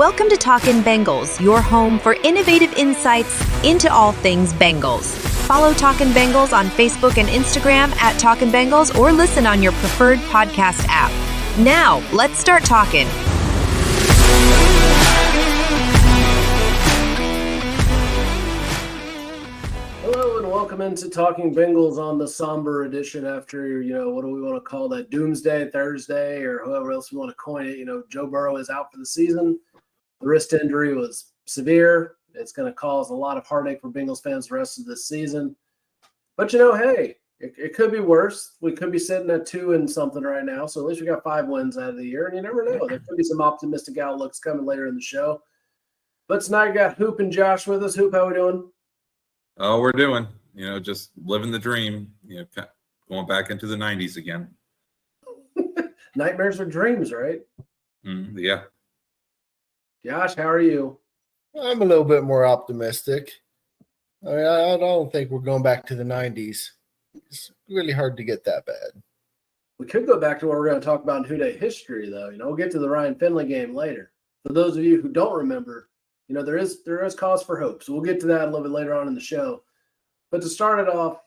Welcome to Talkin' Bengals, your home for innovative insights into all things Bengals. Follow Talkin' Bengals on Facebook and Instagram at Talkin' Bengals or listen on your preferred podcast app. Now, let's start talking. Hello and welcome into Talking Bengals on the somber edition after, what do we want to call that? Doomsday Thursday or however else we want to coin it. Joe Burrow is out for the season. The wrist injury was severe. It's going to cause a lot of heartache for Bengals fans the rest of this season. But, hey, it could be worse. We could be sitting at 2 and something right now. So at least we got 5 wins out of the year. And you never know. There could be some optimistic outlooks coming later in the show. But tonight we got Hoop and Josh with us. Hoop, how we doing? Oh, we're doing, just living the dream, going back into the 90s again. Nightmares are dreams, right? Yeah. Josh, how are you? I'm a little bit more optimistic. I don't think we're going back to the 90s. It's really hard to get that bad. We could go back to what we're going to talk about in Who Dey History, though. We'll get to the Ryan Finley game later. For those of you who don't remember, there is cause for hope. So we'll get to that a little bit later on in the show. But to start it off,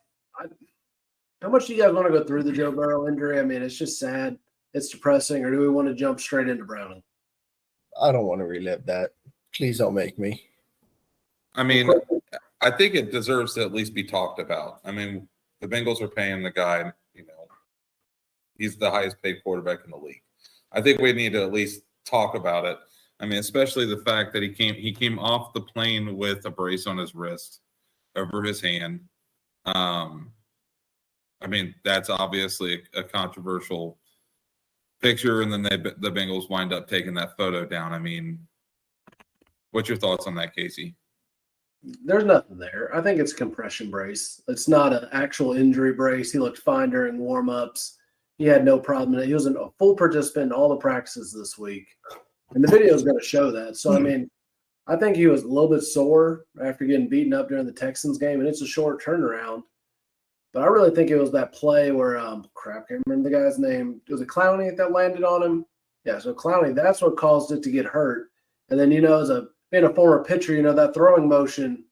how much do you guys want to go through the Joe Burrow injury? I mean, it's just sad. It's depressing. Or do we want to jump straight into Browning? I don't want to relive that. Please don't make me. I mean, I think it deserves to at least be talked about. I mean, the Bengals are paying the guy, he's the highest paid quarterback in the league. I think we need to at least talk about it. I mean, especially the fact that he came off the plane with a brace on his wrist over his hand. I mean, that's obviously a controversial picture, and then the Bengals wind up taking that photo down. I mean, what's your thoughts on that, Casey? There's nothing there. I think it's a compression brace. It's not an actual injury brace. He looked fine during warm-ups. He had no problem. He was a full participant in all the practices this week. And the video is going to show that. So, I mean, I think he was a little bit sore after getting beaten up during the Texans game, and it's a short turnaround. But I really think it was that play where, I can't remember the guy's name. It was Clowney that landed on him. Yeah, so Clowney, that's what caused it to get hurt. And then, being a former pitcher, that throwing motion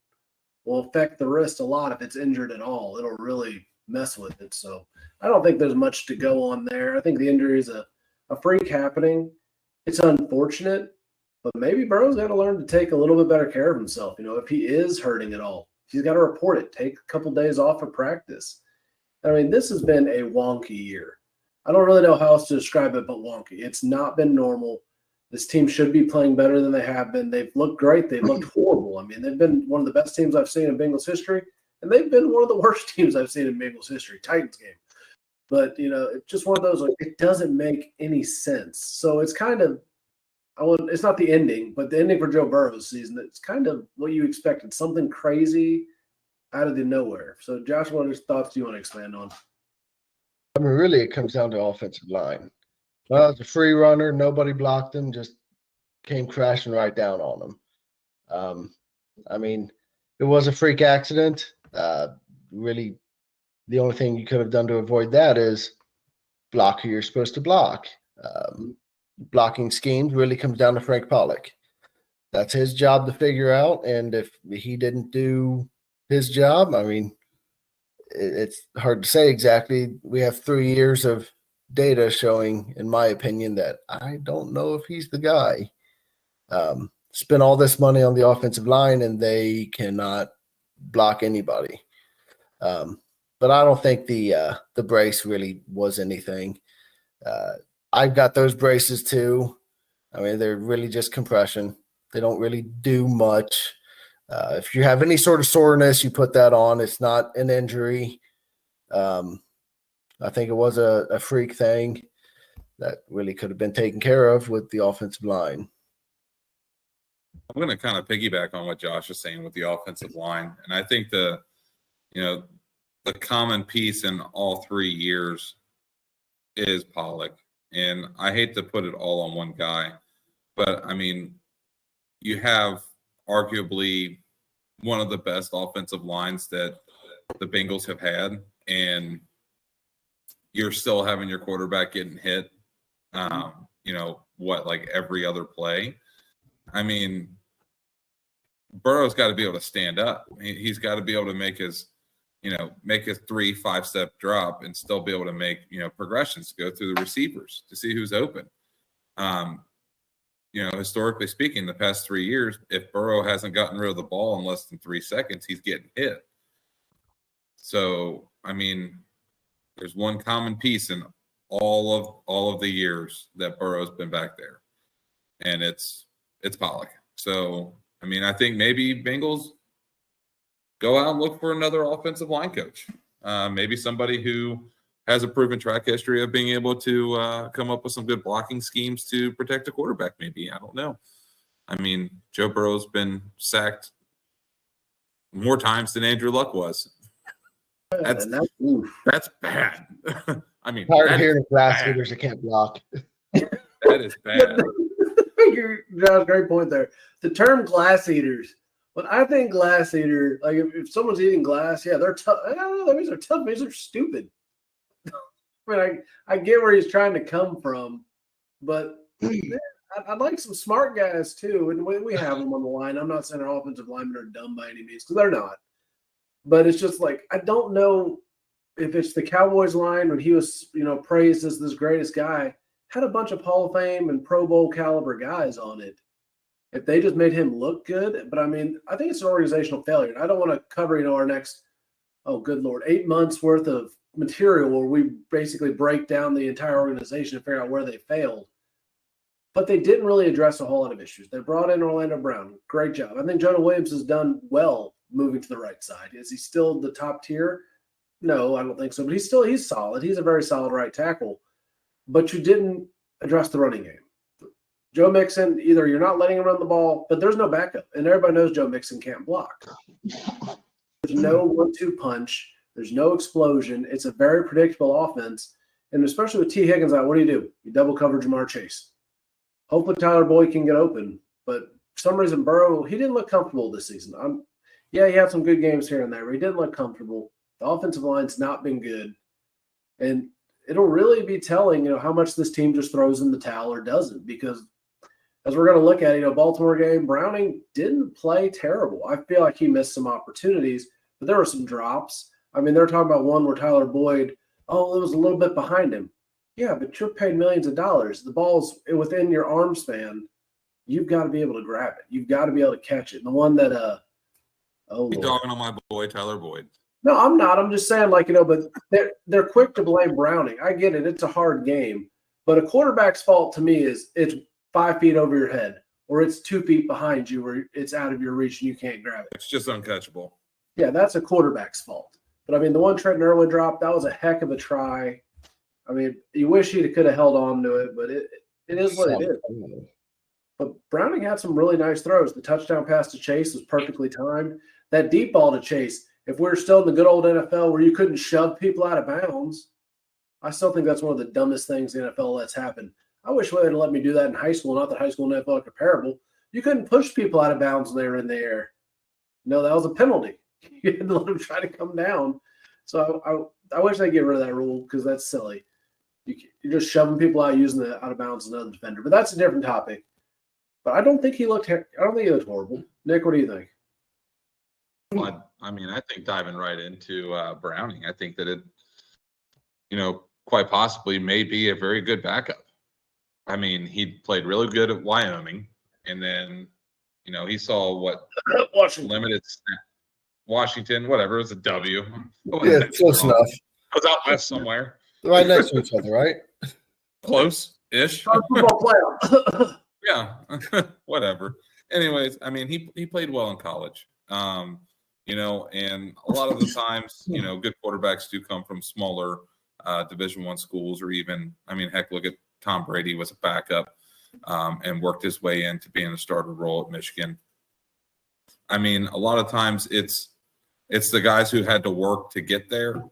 will affect the wrist a lot if it's injured at all. It'll really mess with it. So I don't think there's much to go on there. I think the injury is a freak happening. It's unfortunate, but maybe Burrow's got to learn to take a little bit better care of himself. If he is hurting at all, he's got to report it. Take a couple days off of practice. I mean, this has been a wonky year. I don't really know how else to describe it but wonky. It's not been normal. This team should be playing better than they have been. They've looked great. They've looked horrible. I mean, they've been one of the best teams I've seen in Bengals history, and they've been one of the worst teams I've seen in Bengals history, Titans game. But, it's just one of those, it doesn't make any sense. So it's kind of, it's not the ending, but the ending for Joe Burrow's season, it's kind of what you expected, something crazy out of the nowhere. So, Josh, what thoughts do you want to expand on? I mean, really, it comes down to offensive line. Well, it's a free runner. Nobody blocked him, just came crashing right down on him. I mean, it was a freak accident. Really, the only thing you could have done to avoid that is block who you're supposed to block. Blocking schemes really comes down to Frank Pollock. That's his job to figure out, and if he didn't do his job, I mean, it's hard to say exactly. We have 3 years of data showing, in my opinion, that I don't know if he's the guy. Spend all this money on the offensive line, and they cannot block anybody. But I don't think the brace really was anything. I've got those braces too. I mean, they're really just compression. They don't really do much. If you have any sort of soreness, you put that on. It's not an injury. I think it was a freak thing that really could have been taken care of with the offensive line. I'm going to kind of piggyback on what Josh is saying with the offensive line. And I think the common piece in all 3 years is Pollock. And I hate to put it all on one guy, but I mean, you have arguably one of the best offensive lines that the Bengals have had, and you're still having your quarterback getting hit, like every other play. I mean, Burrow's got to be able to stand up. He's got to be able to make his 3-5 step drop and still be able to make, progressions to go through the receivers to see who's open. Historically speaking, the past 3 years, if Burrow hasn't gotten rid of the ball in less than 3 seconds, he's getting hit. So, I mean, there's one common piece in all of the years that Burrow's been back there, and it's Pollock. So, I mean, I think maybe Bengals go out and look for another offensive line coach, maybe somebody who has a proven track history of being able to come up with some good blocking schemes to protect a quarterback. Maybe, I don't know. I mean, Joe Burrow's been sacked more times than Andrew Luck was. That's bad. I mean, hard to hear glass eaters that can't block. That is bad. Great point there. The term glass eaters. But I think glass eater, like if someone's eating glass, yeah, they're tough. I don't know. That means they're tough. That means they're stupid. I mean, I get where he's trying to come from, but I'd like some smart guys too. And we have them on the line. I'm not saying our offensive linemen are dumb by any means, because they're not. But it's just like, I don't know if it's the Cowboys line when he was, praised as this greatest guy, had a bunch of Hall of Fame and Pro Bowl caliber guys on it. If they just made him look good, but I mean, I think it's an organizational failure. And I don't want to cover, our next, oh, good Lord, 8 months worth of material where we basically break down the entire organization and figure out where they failed. But they didn't really address a whole lot of issues. They brought in Orlando Brown. Great job. I think Jonah Williams has done well moving to the right side. Is he still the top tier? No, I don't think so. But he's solid. He's a very solid right tackle. But you didn't address the running game. Joe Mixon, either you're not letting him run the ball, but there's no backup. And everybody knows Joe Mixon can't block. There's no 1-2 punch. There's no explosion. It's a very predictable offense. And especially with T. Higgins out, what do? You double cover Jamar Chase. Hopefully Tyler Boyd can get open. But for some reason, Burrow, he didn't look comfortable this season. He had some good games here and there, but he didn't look comfortable. The offensive line's not been good. And it'll really be telling, how much this team just throws in the towel or doesn't. Because as we're going to look at it, Baltimore game, Browning didn't play terrible. I feel like he missed some opportunities, but there were some drops. I mean, they're talking about one where Tyler Boyd, it was a little bit behind him. Yeah, but you're paid millions of dollars. The ball's within your arm span. You've got to be able to grab it. You've got to be able to catch it. And the one that, You're dogging on my boy, Tyler Boyd. No, I'm not. I'm just saying, but they're quick to blame Browning. I get it. It's a hard game. But a quarterback's fault to me is it's 5 feet over your head, or it's 2 feet behind you, or it's out of your reach and you can't grab it. It's just uncatchable. Yeah, that's a quarterback's fault. But I mean, the one Trenton Irwin dropped, that was a heck of a try. I mean, you wish he could have held on to it, but it is what it is. But Browning had some really nice throws. The touchdown pass to Chase was perfectly timed. That deep ball to Chase, if we're still in the good old NFL where you couldn't shove people out of bounds, I still think that's one of the dumbest things the NFL lets happen. I wish they would have let me do that in high school, not that high school and NFL are comparable. You couldn't push people out of bounds when they were in the air. No, that was a penalty. You had to let them try to come down. So I wish they'd get rid of that rule because that's silly. You're just shoving people out using the out of bounds another defender. But that's a different topic. But I don't think he looked horrible. Nick, what do you think? Well, I mean, I think diving right into Browning, I think that it, quite possibly may be a very good backup. I mean, he played really good at Wyoming, and then, he saw what limited snap. Washington, whatever, it was a W. Yeah, close enough. I was out west somewhere. They're right next to each other, right? Close-ish. Football playoff. Yeah, whatever. Anyways, I mean, he played well in college. And a lot of the times, good quarterbacks do come from smaller Division I schools, or even, I mean, heck, look at Tom Brady was a backup and worked his way into being a starter role at Michigan. I mean, a lot of times it's the guys who had to work to get there,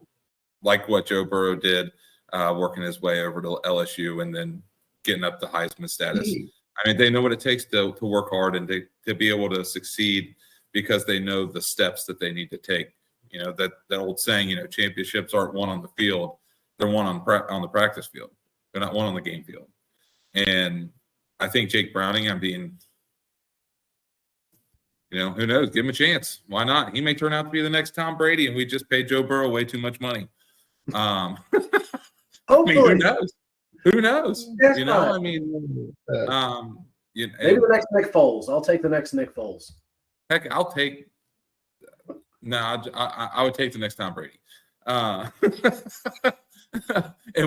like what Joe Burrow did, working his way over to LSU and then getting up to Heisman status. I mean, they know what it takes to work hard and to be able to succeed because they know the steps that they need to take. That old saying, championships aren't won on the field. They're won on the practice field. They're not won on the game field. And I think Jake Browning, Who knows? Give him a chance. Why not? He may turn out to be the next Tom Brady, and we just paid Joe Burrow way too much money. Hopefully. Who knows? Who knows? Yes, Maybe the next Nick Foles. I'll take the next Nick Foles. Heck, I'll take. No, I would take the next Tom Brady, and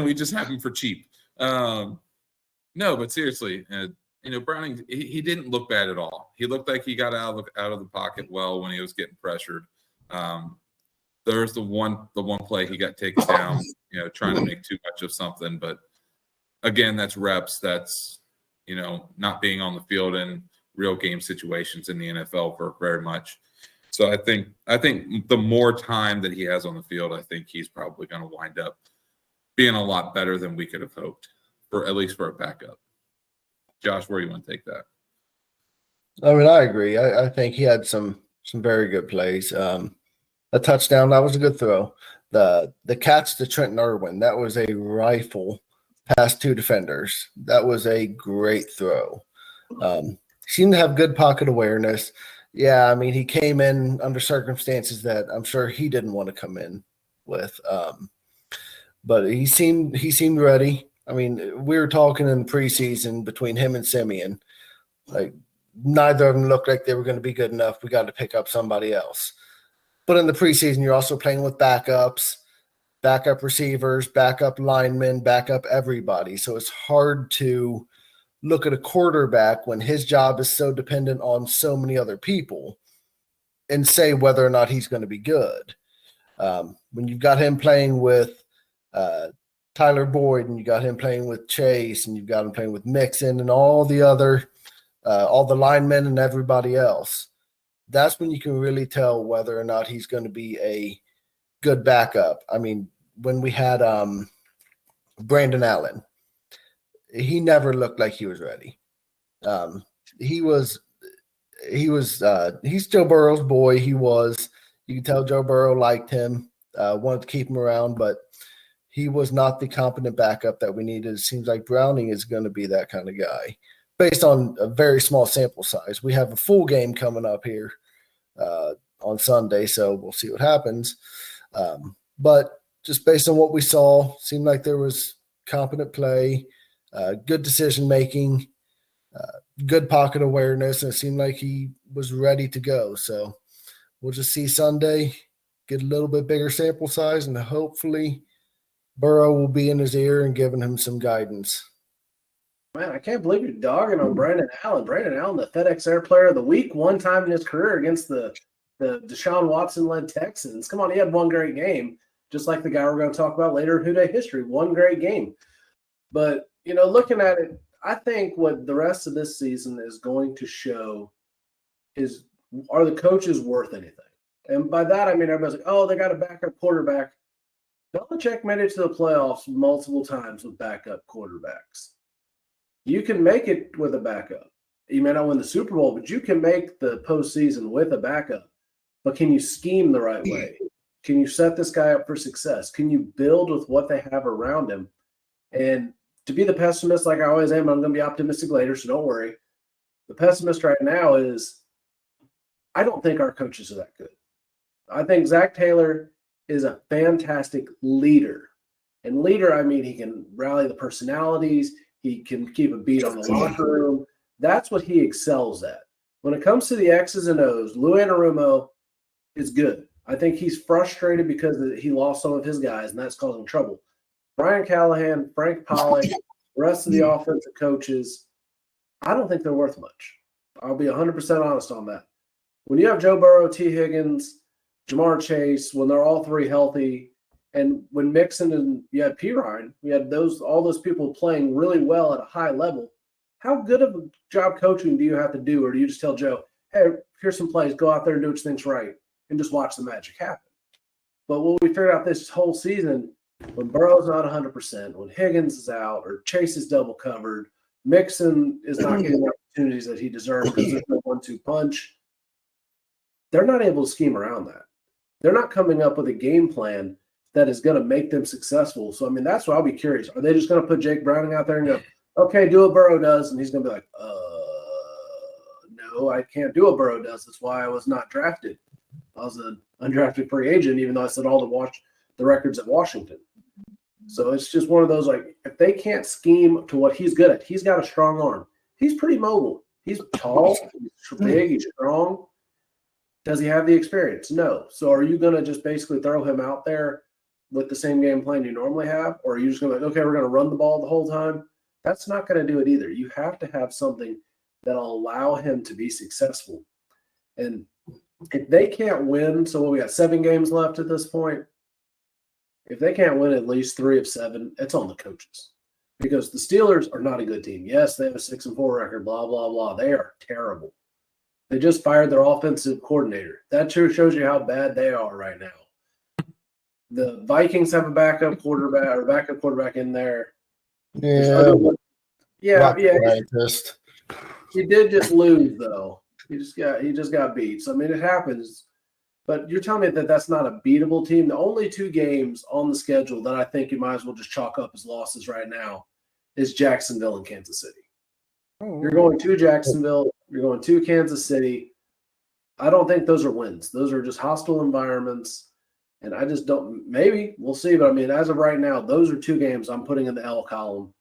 we just have him for cheap. No, but seriously, Browning, he didn't look bad at all. He looked like he got out of the pocket well when he was getting pressured. There's the one play he got taken down, trying to make too much of something. But again, that's reps. That's not being on the field in real game situations in the NFL for very much. So I think the more time that he has on the field, I think he's probably going to wind up being a lot better than we could have hoped, at least for a backup. Josh, where do you want to take that? I mean, I agree. I think he had some very good plays. A touchdown, that was a good throw. The catch to Trenton Irwin, that was a rifle past two defenders. That was a great throw. Seemed to have good pocket awareness. Yeah, I mean, he came in under circumstances that I'm sure he didn't want to come in with. But he seemed ready. I mean, we were talking in preseason between him and Simeon. Like, neither of them looked like they were going to be good enough. We got to pick up somebody else. But in the preseason, you're also playing with backups, backup receivers, backup linemen, backup everybody. So it's hard to look at a quarterback when his job is so dependent on so many other people and say whether or not he's going to be good. When you've got him playing with Tyler Boyd and you got him playing with Chase and you've got him playing with Mixon and all the linemen and everybody else, that's when you can really tell whether or not he's going to be a good backup. I mean, when we had Brandon Allen, he never looked like he was ready. He's Joe Burrow's boy. You can tell Joe Burrow liked him, wanted to keep him around, but he was not the competent backup that we needed. It seems like Browning is going to be that kind of guy based on a very small sample size. We have a full game coming up here on Sunday, so we'll see what happens. But just based on what we saw, seemed like there was competent play, good decision-making, good pocket awareness, and it seemed like he was ready to go. So we'll just see Sunday, get a little bit bigger sample size, and hopefully Burrow will be in his ear and giving him some guidance. Man, I can't believe you're dogging on Brandon Allen. Brandon Allen, the FedEx Air Player of the Week, one time in his career against the Deshaun Watson-led Texans. Come on, he had one great game, just like the guy we're going to talk about later in Who Dey History. One great game. But, looking at it, I think what the rest of this season is going to show is, are the coaches worth anything? And by that, I mean, everybody's like, oh, they got a backup quarterback. Belichick made it to the playoffs multiple times with backup quarterbacks. You can make it with a backup. You may not win the Super Bowl, but you can make the postseason with a backup. But can you scheme the right way? Can you set this guy up for success? Can you build with what they have around him? And to be the pessimist like I always am, I'm going to be optimistic later, so don't worry. The pessimist right now is I don't think our coaches are that good. I think Zach Taylor is a fantastic leader. And leader, I mean, he can rally the personalities. He can keep a beat on the locker room. That's what he excels at. When it comes to the X's and O's, Lou Anarumo is good. I think he's frustrated because he lost some of his guys, and that's causing trouble. Brian Callahan, Frank Pollock, the rest of the offensive coaches, I don't think they're worth much. I'll be 100% honest on that. When you have Joe Burrow, T. Higgins, Jamar Chase, when they're all three healthy, and when Mixon and you had Pirine, we had all those people playing really well at a high level. How good of a job coaching do you have to do, or do you just tell Joe, hey, here's some plays, go out there and do what you think's right, and just watch the magic happen? But what we figured out this whole season, when Burrow's not 100%, when Higgins is out, or Chase is double covered, Mixon is not getting the opportunities that he deserves because there's no 1-2 punch, they're not able to scheme around that. They're not coming up with a game plan that is going to make them successful. So, I mean, that's what I'll be curious. Are they just going to put Jake Browning out there and go, okay, do what Burrow does, and he's going to be like, no. go. I can't do what Burrow does. That's why I was not drafted. I was an undrafted free agent, even though I set all the records at Washington. So it's just one of those, like, if they can't scheme to what he's good at, he's got a strong arm. He's pretty mobile. He's tall, he's big, he's strong. Does he have the experience? No. So are you going to just basically throw him out there with the same game plan you normally have? Or are you just going to, okay, we're going to run the ball the whole time? That's not going to do it either. You have to have something that'll allow him to be successful. And if they can't win, so we got 7 games left at this point. If they can't win at least 3 of 7, it's on the coaches. Because the Steelers are not a good team. Yes, they have a 6-4 record, blah, blah, blah. They are terrible. They just fired their offensive coordinator. That sure shows you how bad they are right now. The Vikings have a backup quarterback in there. Yeah. He did just lose, though. He just got beat. So I mean, it happens. But you're telling me that that's not a beatable team? The only 2 games on the schedule that I think you might as well just chalk up as losses right now is Jacksonville and Kansas City. You're going to Jacksonville. You're going to Kansas City. I don't think those are wins. Those are just hostile environments. And I just don't – maybe. We'll see. But, I mean, as of right now, those are 2 games I'm putting in the L column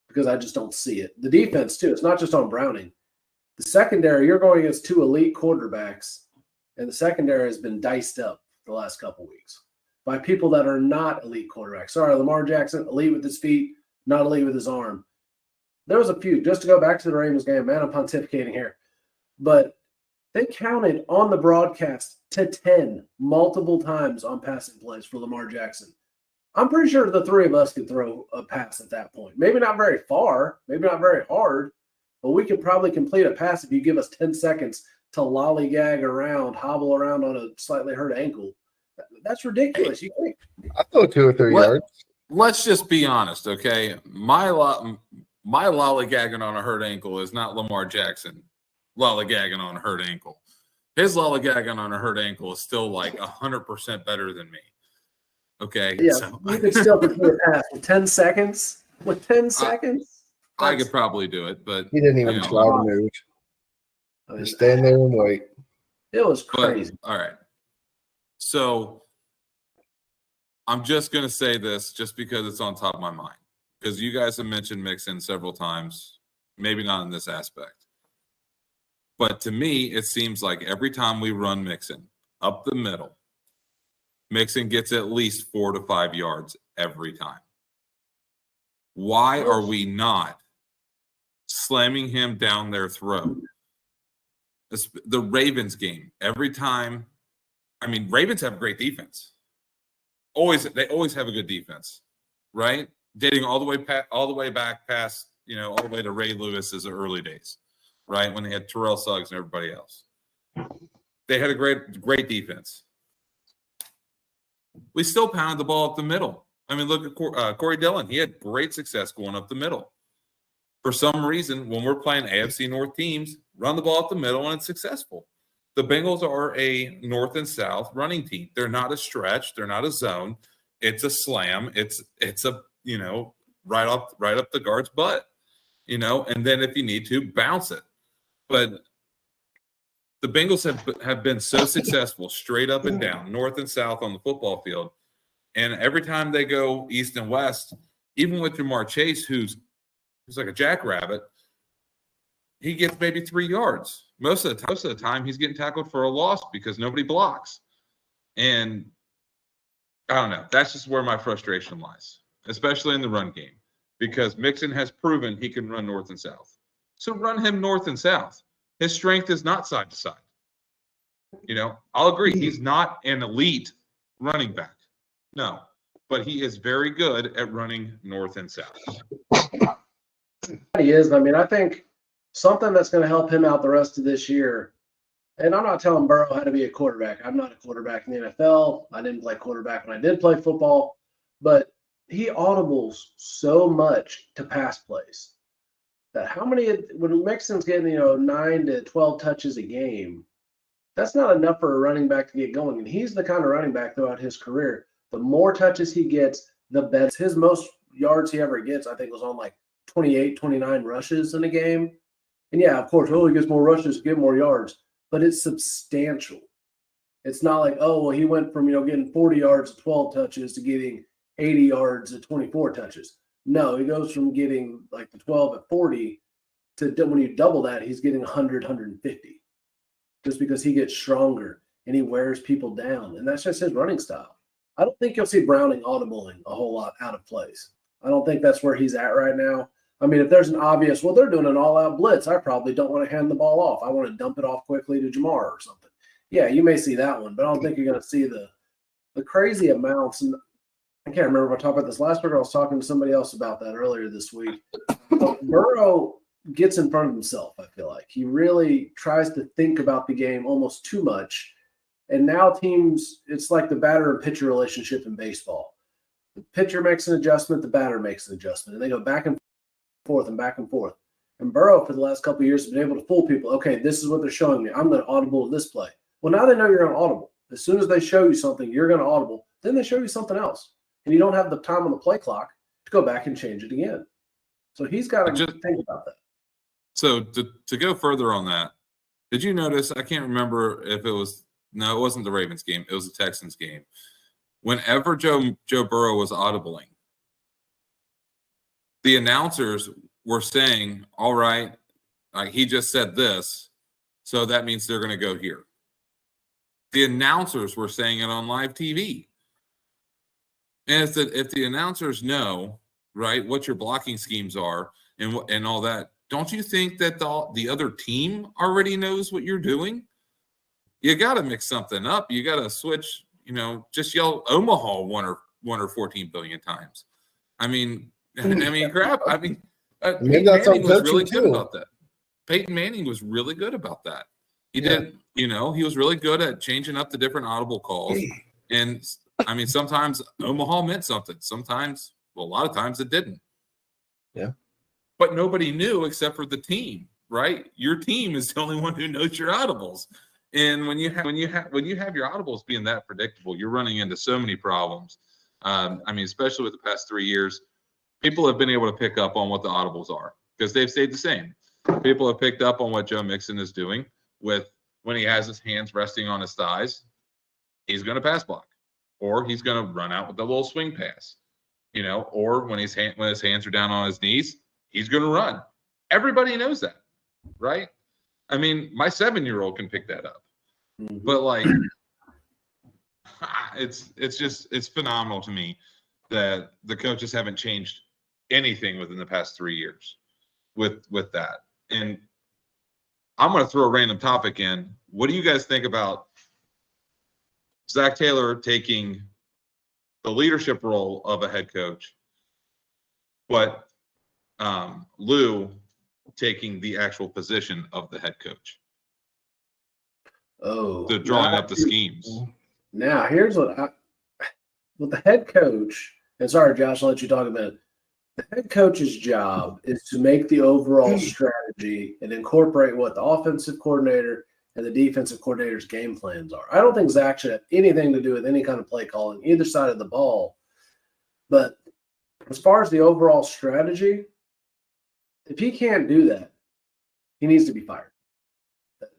because I just don't see it. The defense, too. It's not just on Browning. The secondary, you're going against 2 elite quarterbacks. And the secondary has been diced up the last couple weeks by people that are not elite quarterbacks. Sorry, Lamar Jackson, elite with his feet, not elite with his arm. There was a few. Just to go back to the Ravens game, man, I'm pontificating here. But they counted on the broadcast to 10 multiple times on passing plays for Lamar Jackson. I'm pretty sure the 3 of us could throw a pass at that point. Maybe not very far, maybe not very hard, but we could probably complete a pass if you give us 10 seconds to lollygag around, hobble around on a slightly hurt ankle. That's ridiculous. You can't. I throw 2 or 3 yards. Let's just be honest, okay? My lollygagging on a hurt ankle is not Lamar Jackson lollygagging on a hurt ankle. His lollygagging on a hurt ankle is still like 100% better than me. Okay? Yeah, so, you could still complete a pass with 10 seconds. With 10 seconds? I could probably do it, but he didn't even try to move. Just stand there and wait. It was crazy. All right. So I'm just going to say this just because it's on top of my mind. Because you guys have mentioned Mixon several times, maybe not in this aspect. But to me, it seems like every time we run Mixon up the middle, Mixon gets at least 4 to 5 yards every time. Why are we not slamming him down their throat? The Ravens game, every time, I mean, Ravens have great defense. They always have a good defense, right? Dating all the way back past, all the way to Ray Lewis's early days, right? When they had Terrell Suggs and everybody else. They had a great defense. We still pounded the ball up the middle. I mean, look at Corey Dillon. He had great success going up the middle. For some reason, when we're playing AFC North teams, run the ball up the middle and it's successful. The Bengals are a north and south running team. They're not a stretch. They're not a zone. It's a slam. It's a, right up the guard's butt, and then if you need to, bounce it. But the Bengals have been so successful straight up and down, north and south on the football field. And every time they go east and west, even with Jamar Chase, who's like a jackrabbit, he gets maybe 3 yards. Most of the time, he's getting tackled for a loss because nobody blocks. And I don't know. That's just where my frustration lies, especially in the run game, because Mixon has proven he can run north and south. So run him north and south. His strength is not side to side. I'll agree. He's not an elite running back. No, but he is very good at running north and south. He is. I mean, I think something that's going to help him out the rest of this year, and I'm not telling Burrow how to be a quarterback. I'm not a quarterback in the NFL. I didn't play quarterback when I did play football, but he audibles so much to pass plays that when Mixon's getting, 9 to 12 touches a game, that's not enough for a running back to get going. And he's the kind of running back throughout his career. The more touches he gets, the better. His most yards he ever gets, I think, was on like 28, 29 rushes in a game. And yeah, of course, he gets more rushes, get more yards, but it's substantial. It's not like, oh, well, he went from, getting 40 yards to 12 touches to getting 80 yards at 24 touches. No, he goes from getting like the 12 at 40 to when you double that, he's getting 100, 150 just because he gets stronger and he wears people down. And that's just his running style. I don't think you'll see Browning audibling a whole lot out of place. I don't think that's where he's at right now. I mean, if there's an obvious, well, they're doing an all-out blitz, I probably don't want to hand the ball off. I want to dump it off quickly to Jamar or something. Yeah, you may see that one, but I don't think you're going to see the crazy amounts. And I can't remember if I talked about this last week or I was talking to somebody else about that earlier this week. Burrow gets in front of himself, I feel like. He really tries to think about the game almost too much. And now teams, it's like the batter and pitcher relationship in baseball. The pitcher makes an adjustment, the batter makes an adjustment, and they go back and forth and back and forth. And Burrow, for the last couple of years, has been able to fool people. Okay, this is what they're showing me. I'm going to audible this play. Well, now they know you're going to audible. As soon as they show you something, you're going to audible. Then they show you something else. And you don't have the time on the play clock to go back and change it again. So he's got to think about that. So to go further on that, did you notice, I can't remember if it wasn't the Ravens game. It was the Texans game. Whenever Joe Burrow was audibling, the announcers were saying, all right, he just said this, so that means they're going to go here. The announcers were saying it on live TV. And if the announcers know, right, what your blocking schemes are and all that, don't you think that the other team already knows what you're doing? You got to mix something up. You got to switch, just yell Omaha one or 14 billion times. I mean, crap. I mean, Peyton Manning was really good about that. Peyton Manning was really good about that. He did, he was really good at changing up the different audible calls. And I mean, sometimes Omaha meant something. Sometimes, a lot of times it didn't. Yeah. But nobody knew except for the team, right? Your team is the only one who knows your audibles. And when you have your audibles being that predictable, you're running into so many problems. Especially with the past 3 years, people have been able to pick up on what the audibles are because they've stayed the same. People have picked up on what Joe Mixon is doing with when he has his hands resting on his thighs, he's going to pass block, or he's going to run out with a little swing pass, or when his hands are down on his knees, he's going to run. Everybody knows that, right? I mean, my 7-year-old can pick that up, but it's phenomenal to me that the coaches haven't changed anything within the past 3 years with that. And I'm going to throw a random topic in. What do you guys think about Zach Taylor taking the leadership role of a head coach, but Lou taking the actual position of the head coach? Oh, so drawing up the schemes. Now, here's with the head coach, and sorry, Josh, I'll let you talk about it. The head coach's job is to make the overall strategy and incorporate what the offensive coordinator and the defensive coordinator's game plans are. I don't think Zach should have anything to do with any kind of play calling, either side of the ball. But as far as the overall strategy, if he can't do that, he needs to be fired.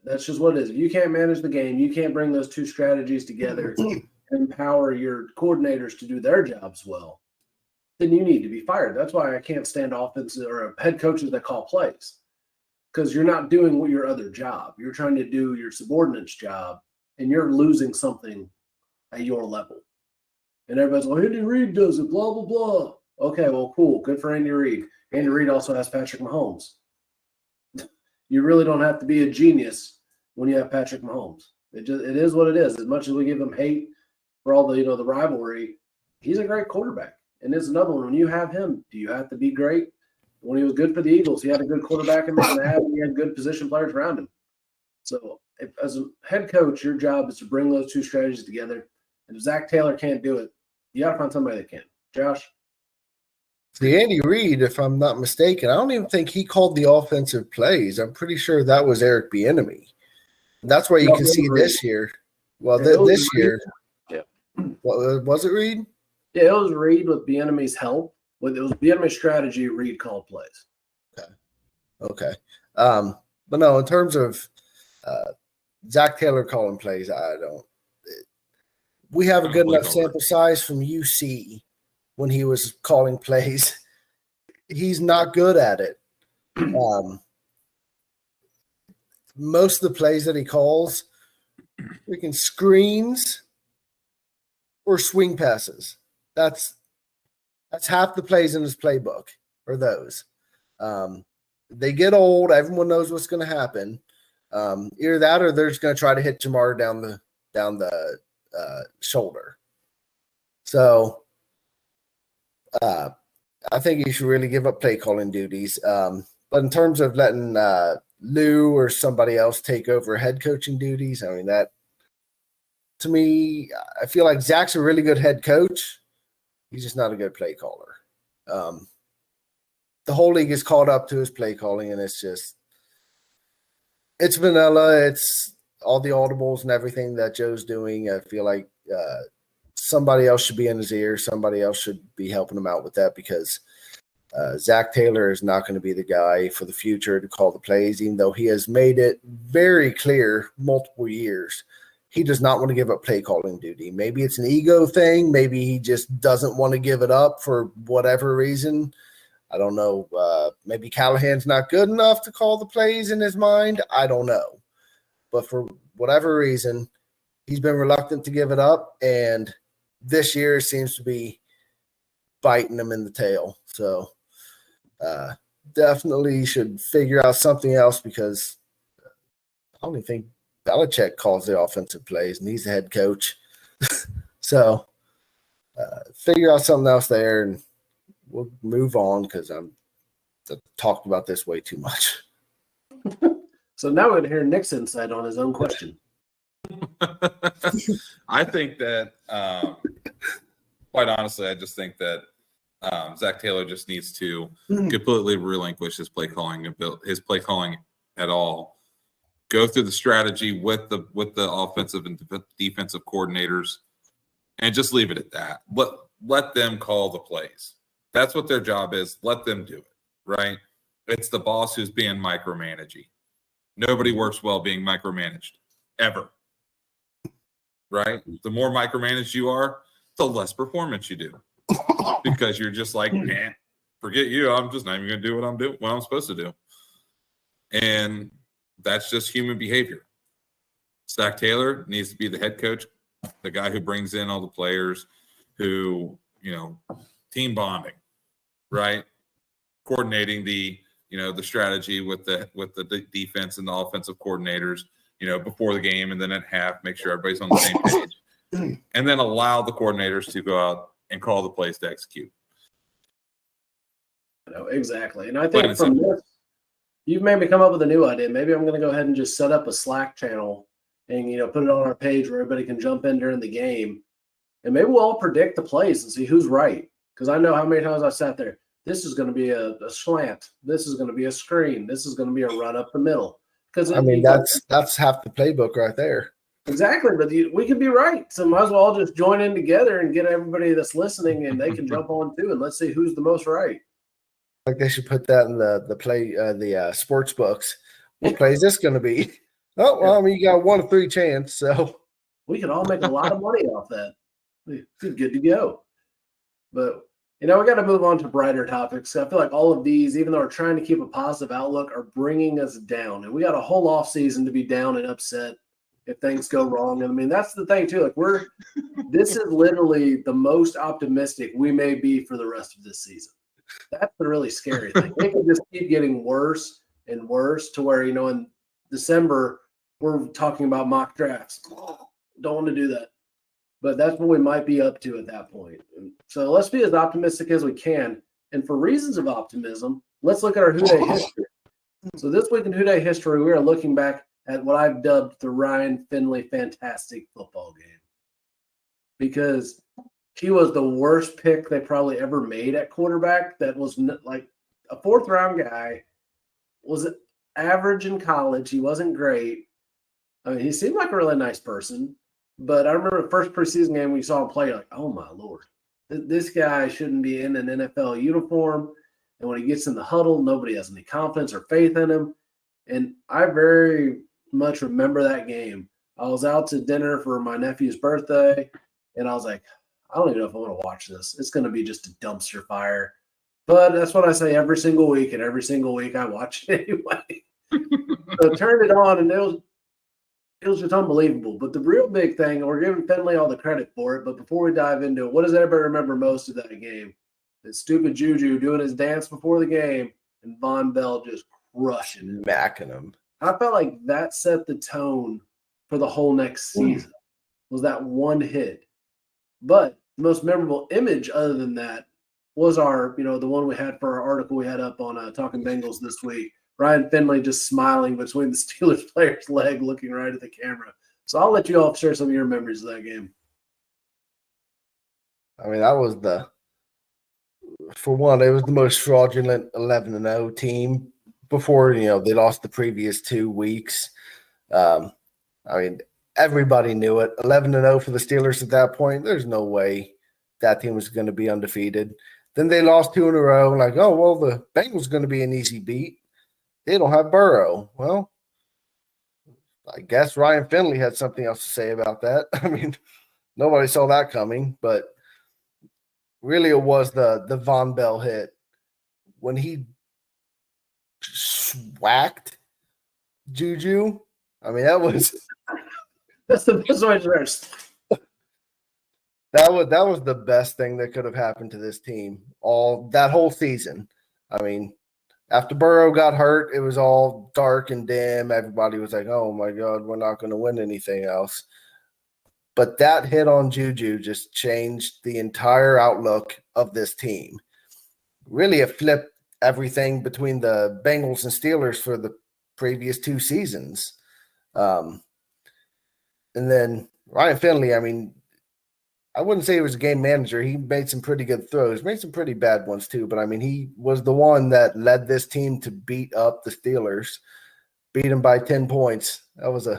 That's just what it is. If you can't manage the game, you can't bring those two strategies together and empower your coordinators to do their jobs well, then you need to be fired. That's why I can't stand offensive or head coaches that call plays, because you're not doing what your other job. You're trying to do your subordinate's job, and you're losing something at your level. And everybody's like, Andy Reid does it, blah, blah, blah. Okay, well, cool. Good for Andy Reid. Andy Reid also has Patrick Mahomes. You really don't have to be a genius when you have Patrick Mahomes. It is what it is. As much as we give him hate for all the the rivalry, he's a great quarterback. And there's another one. When you have him, do you have to be great? When he was good for the Eagles, he had a good quarterback in there, and he had good position players around him. So as a head coach, your job is to bring those two strategies together. And if Zach Taylor can't do it, you got to find somebody that can. Josh? The Andy Reid, if I'm not mistaken, I don't even think he called the offensive plays. I'm pretty sure that was Eric Bieniemy. That's why you can see this year. Well, this year. Yeah. Was it Reid? Yeah, it was Reid with Bieniemy's help. It was Bieniemy's strategy. Reid called plays. Okay. But no, in terms of Zach Taylor calling plays, I don't. We have a good enough sample size from UC when he was calling plays. He's not good at it. Most of the plays that he calls, freaking screens or swing passes. That's half the plays in his playbook are those. They get old. Everyone knows what's going to happen. Either that or they're just going to try to hit Jamar down the shoulder. So I think you should really give up play calling duties. But in terms of letting Lou or somebody else take over head coaching duties, I mean, that to me, I feel like Zach's a really good head coach. He's just not a good play caller. The whole league is caught up to his play calling, and it's vanilla. It's all the audibles and everything that Joe's doing. I feel like somebody else should be in his ear. Somebody else should be helping him out with that because Zach Taylor is not going to be the guy for the future to call the plays, even though he has made it very clear multiple years. He does not want to give up play calling duty. Maybe it's an ego thing. Maybe he just doesn't want to give it up for whatever reason. I don't know. Maybe Callahan's not good enough to call the plays in his mind. I don't know. But for whatever reason, he's been reluctant to give it up. And this year seems to be biting him in the tail. So definitely should figure out something else because I don't even think Belichick calls the offensive plays, and he's the head coach. So figure out something else there, and we'll move on because I've talked about this way too much. So now we're going to hear Nick's insight on his own question. I think that, quite honestly, I just think that Zach Taylor just needs to completely relinquish his play calling at all. Go through the strategy with the offensive and defensive coordinators, and just leave it at that. Let them call the plays. That's what their job is. Let them do it, right? It's the boss who's being micromanaging. Nobody works well being micromanaged, ever, right? The more micromanaged you are, the less performance you do because you're just like, man, forget you. I'm just not even going to do what I'm supposed to do. And that's just human behavior. Zach Taylor needs to be the head coach, the guy who brings in all the players, who, team bonding, right? Coordinating the strategy with the defense and the offensive coordinators, before the game and then at half, make sure everybody's on the same page. And then allow the coordinators to go out and call the plays to execute. Exactly. And I think from this, you've made me come up with a new idea. Maybe I'm going to go ahead and just set up a Slack channel and, put it on our page where everybody can jump in during the game. And maybe we'll all predict the plays and see who's right. Because I know how many times I sat there. This is going to be a slant. This is going to be a screen. This is going to be a run up the middle. Because that's half the playbook right there. Exactly. But we could be right. So might as well all just join in together and get everybody that's listening and they can jump on too. And let's see who's the most right. Like they should put that in the sports books. What play is this going to be? Oh, well, I mean, you got 1 of 3 chance, so we could all make a lot of money off that. It's good to go. But we got to move on to brighter topics. I feel like all of these, even though we're trying to keep a positive outlook, are bringing us down. And we got a whole off season to be down and upset if things go wrong. And I mean, that's the thing too. Like this is literally the most optimistic we may be for the rest of this season. That's the really scary thing. It can just keep getting worse and worse to where, in December, we're talking about mock drafts. Don't want to do that. But that's what we might be up to at that point. So let's be as optimistic as we can. And for reasons of optimism, let's look at our Who Dey history. So this week in Who Dey history, we are looking back at what I've dubbed the Ryan Finley fantastic football game. Because he was the worst pick they probably ever made at quarterback. That was like a 4th-round guy. Was average in college. He wasn't great. I mean, he seemed like a really nice person. But I remember the first preseason game we saw him play, like, oh, my Lord. This guy shouldn't be in an NFL uniform. And when he gets in the huddle, nobody has any confidence or faith in him. And I very much remember that game. I was out to dinner for my nephew's birthday, and I was like, I don't even know if I want to watch this. It's going to be just a dumpster fire. But that's what I say every single week, and every single week I watch it anyway. So I turned it on, and it was just unbelievable. But the real big thing, and we're giving Finley all the credit for it, but before we dive into it, what does everybody remember most of that game? That stupid Juju doing his dance before the game, and Von Bell just crushing him. Macking him. I felt like that set the tone for the whole next season, was that one hit. But the most memorable image other than that was our, the one we had for our article we had up on Talking Bengals this week. Ryan Finley just smiling between the Steelers player's leg, looking right at the camera. So I'll let you all share some of your memories of that game. I mean, that was for one, it was the most fraudulent 11-0 team before, they lost the previous 2 weeks. I mean, everybody knew it. 11-0 for the Steelers at that point. There's no way that team was going to be undefeated. Then they lost 2 in a row. Like, oh, well, the Bengals are going to be an easy beat. They don't have Burrow. Well, I guess Ryan Finley had something else to say about that. I mean, nobody saw that coming, but really it was the Von Bell hit when he whacked Juju. I mean, that's the best way to rest. That was the best thing that could have happened to this team that whole season. I mean, after Burrow got hurt, it was all dark and dim. Everybody was like, oh, my God, we're not going to win anything else. But that hit on Juju just changed the entire outlook of this team. Really, it flipped everything between the Bengals and Steelers for the previous 2 seasons. And then Ryan Finley, I mean, I wouldn't say he was a game manager. He made some pretty good throws, made some pretty bad ones too. But, I mean, he was the one that led this team to beat up the Steelers, beat them by 10 points. That was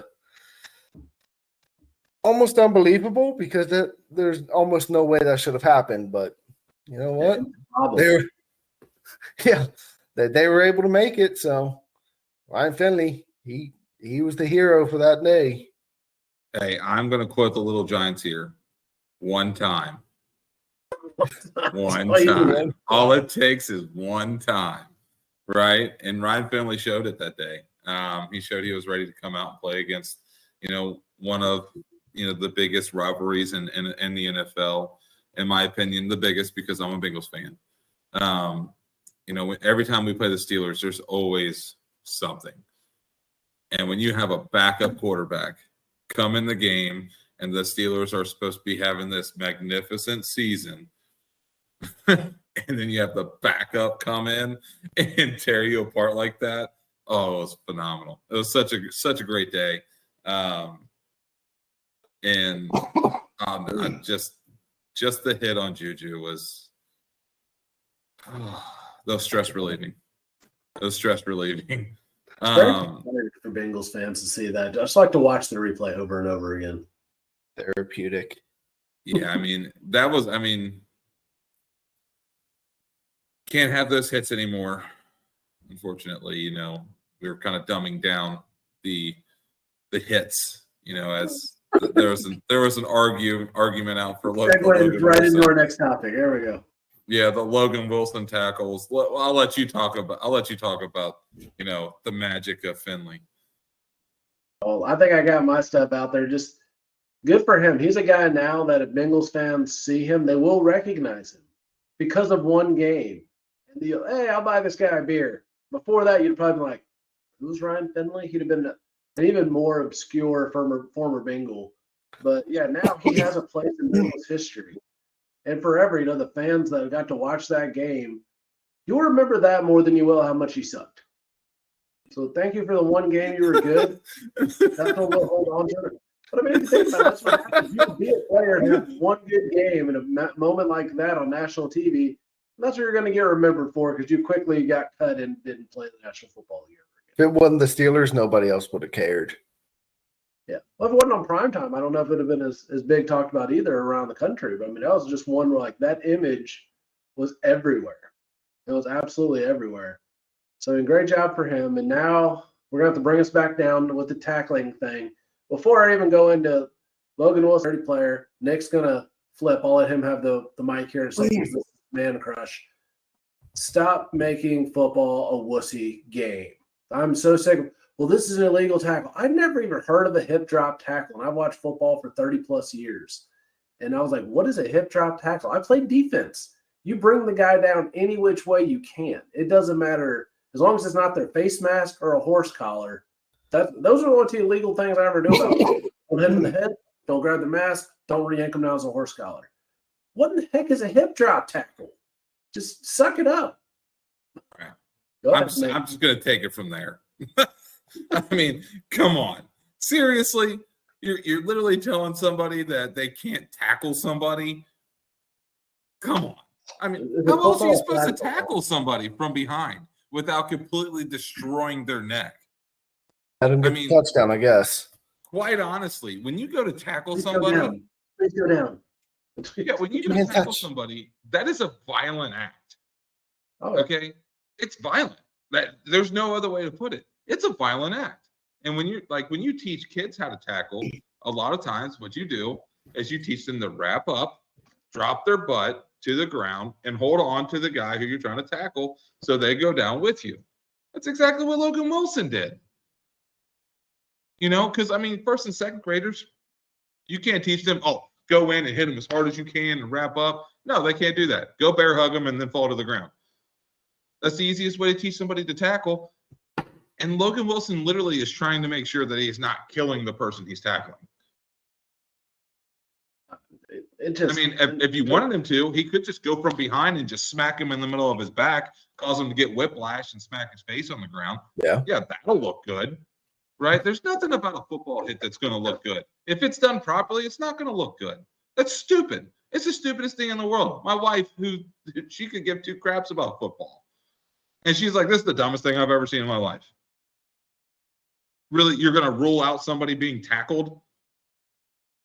almost unbelievable because there's almost no way that should have happened. But you know what? They were able to make it. So Ryan Finley, he was the hero for that day. Hey, I'm going to quote the Little Giants here. One time. One time. All it takes is one time, right? And Ryan Finley showed it that day. He showed he was ready to come out and play against, one of the biggest rivalries in the NFL. In my opinion, the biggest because I'm a Bengals fan. Every time we play the Steelers, there's always something. And when you have a backup quarterback come in the game and the Steelers are supposed to be having this magnificent season, and then you have the backup come in and tear you apart like that, oh, it was phenomenal. It was such a great day. Just the hit on Juju was those stress relieving. For Bengals fans to see that. I just like to watch the replay over and over again. Therapeutic. Yeah, can't have those hits anymore. Unfortunately, we were kind of dumbing down the hits, as there was an argument out for Logan. Right into our next topic. There we go. Yeah, the Logan Wilson tackles. I'll let you talk about the magic of Finley. Well, I think I got my stuff out there. Just good for him. He's a guy now that if Bengals fans see him, they will recognize him because of one game. And hey, I'll buy this guy a beer. Before that, you'd probably be like, who's Ryan Finley? He'd have been an even more obscure former Bengal. But yeah, now he has a place in Bengals history. And forever, the fans that got to watch that game, you'll remember that more than you will how much he sucked. So thank you for the one game you were good. That's what we'll hold on to. But if you think about it, that's what happens. You can be a player and have one good game in a moment like that on national TV. That's what you're going to get remembered for because you quickly got cut and didn't play the National Football League. If it wasn't the Steelers, nobody else would have cared. Yeah. Well, if it wasn't on primetime, I don't know if it would have been as big talked about either around the country. But, that was just one where, that image was everywhere. It was absolutely everywhere. So, great job for him. And now We're going to have to bring us back down with the tackling thing. Before I even go into Logan Wilson, 30 player, Nick's going to flip. I'll let him have the mic here in a second. This is man crush. Stop making football a wussy game. I'm so sick of, well, this is an illegal tackle. I've never even heard of a hip drop tackle, and I've watched football for 30-plus years. And I was like, what is a hip drop tackle? I played defense. You bring the guy down any which way you can. It doesn't matter. As long as it's not their face mask or a horse collar. Those are the only 2 illegal things I ever do about it. Don't hit them in the head. Don't grab the mask. Don't re-yank them down as a horse collar. What in the heck is a hip drop tackle? Just suck it up. I'm just going to take it from there. I mean, come on. Seriously? You're literally telling somebody that they can't tackle somebody? Come on. I mean, how else are you supposed to tackle somebody from behind without completely destroying their neck? Let him get a touchdown, I guess. Quite honestly, when you go to tackle somebody, please go down. Yeah, when you go to tackle somebody, that is a violent act. Oh. Okay, it's violent. There's no other way to put it. It's a violent act. And when you teach kids how to tackle, a lot of times what you do is you teach them to wrap up, drop their butt to the ground, and hold on to the guy who you're trying to tackle so they go down with you. That's exactly what Logan Wilson did. You know, because, I mean, first and second graders, you can't teach them, go in and hit them as hard as you can and wrap up. No, they can't do that. Go bear hug them and then fall to the ground. That's the easiest way to teach somebody to tackle. And Logan Wilson literally is trying to make sure that he's not killing the person he's tackling. If you wanted him to, he could just go from behind and just smack him in the middle of his back, cause him to get whiplash and smack his face on the ground. Yeah, that'll look good, right? There's nothing about a football hit that's going to look good. If it's done properly, it's not going to look good. That's stupid. It's the stupidest thing in the world. My wife, she could give 2 craps about football. And she's like, this is the dumbest thing I've ever seen in my life. Really, you're going to rule out somebody being tackled?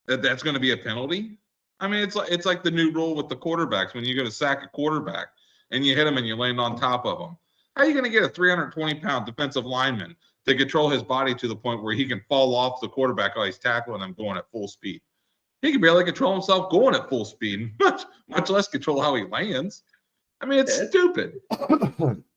That's going to be a penalty? I mean, it's like the new rule with the quarterbacks when you go to sack a quarterback and you hit him and you land on top of him. How are you going to get a 320-pound defensive lineman to control his body to the point where he can fall off the quarterback while he's tackling him going at full speed? He can barely control himself going at full speed, much less control how he lands. I mean, it's stupid.